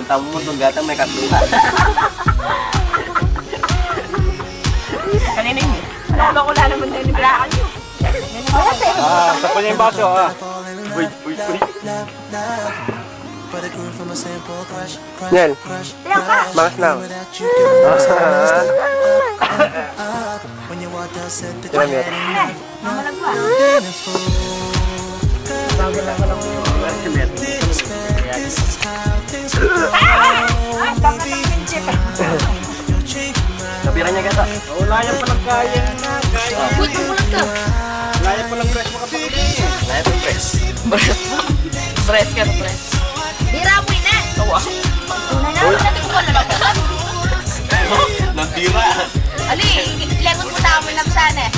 Kung tamo mo itong gatang may kakluha. Kanina yun. Alam ko wala naman na libraan yun. Tapo niya yung baso, Uy. Nel, bangas lang. Kilometer. Namalag ba? Kapiran niya gata. Layan pa lang kaya na. Buto mo lang ka. Layan pa lang press makapagli. Lahat yung press. Press ka na press. Dira mo ina. Tawa. Natin ko na lang. Nandira. Ali, lengot mo tao mo lang sana.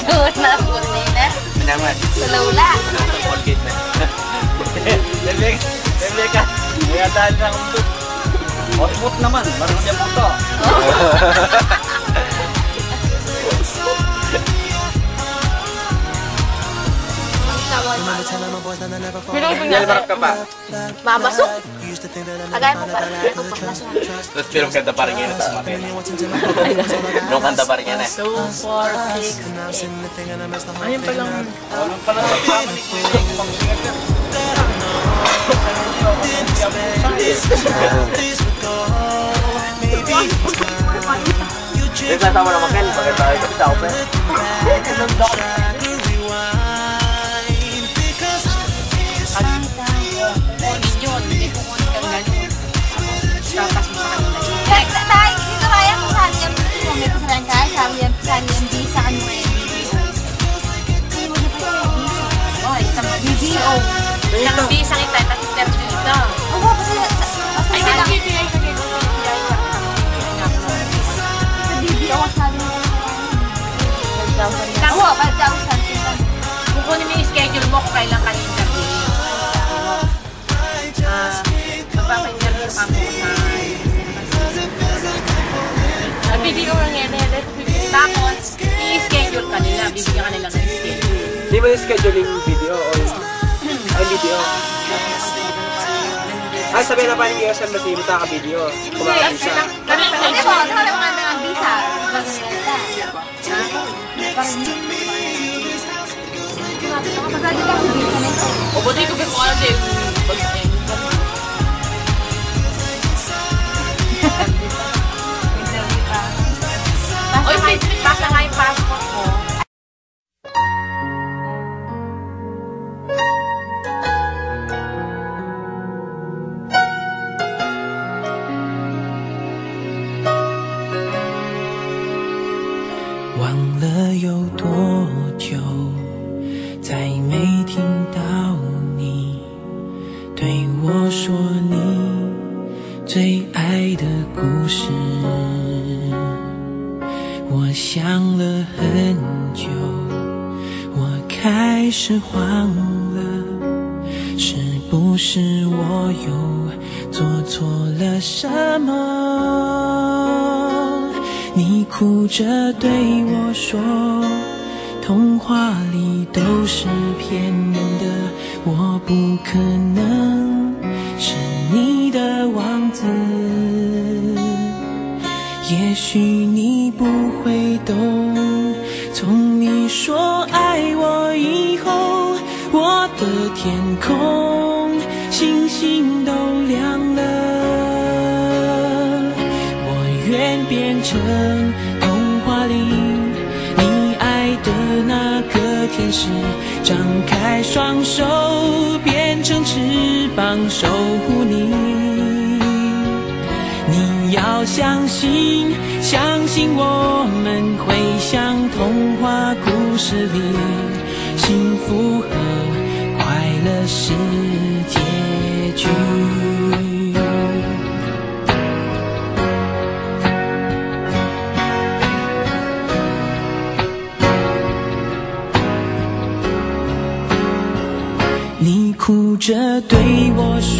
Good na po na ina. Manyaman. Sa lula. Polkit na. Dali ka. Kaya dahil na kung doon. Hotpot naman. Marunong niya puto. Nel, marap ka pa. Mabasok. Agay mo pa. Terus film kanta pa rin yan. Tapos matin. Nung kanta pa rin yan eh. So far, ayun pa lang. Walang pala sa tama ni Kuya. Nagkatawa naman Ken. Bakit tayo kasi tao pa eh. Isang bisang ita, tapos interview ito. Ay, nag-BBI ka dito. Kamu, 5,000. Kukunin mo yung schedule mo kung kailan ka interview. Magpapa-interview ka mo na video lang yan. Tapos, i-schedule ka nila. Bibigyan ka nila ng schedule. Di ba yung scheduling video o ay video? Ay, sabihin na pa yung ESM na si Mita ka video. Kumakaan siya. Hindi po, ano lang mga ng visa? O, buti ko ko ano din. Oy, pasa nga yung passport mo.哭着对我说，童话里都是骗人的，我不可能是你的王子。也许你不会懂，从你说爱我以后，我的天空星星都亮了。我愿变成你爱的那个天使，张开双手，变成翅膀守护你。你要相信，相信我们会像童话故事里，幸福和快乐是结局。哭着对我说，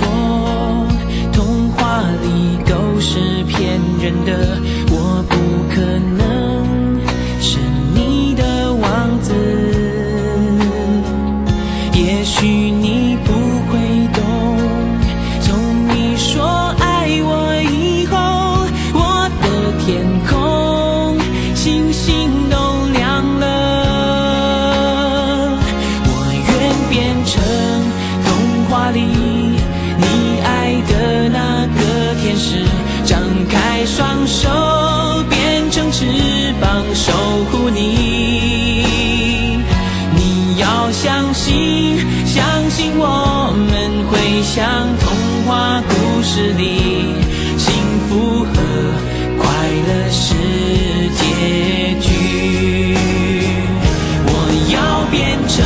童话里都是骗人的，我不可能是你的王子。也许你不会懂，从你说相信，相信我们会像童话故事里，幸福和快乐是结局。我要变成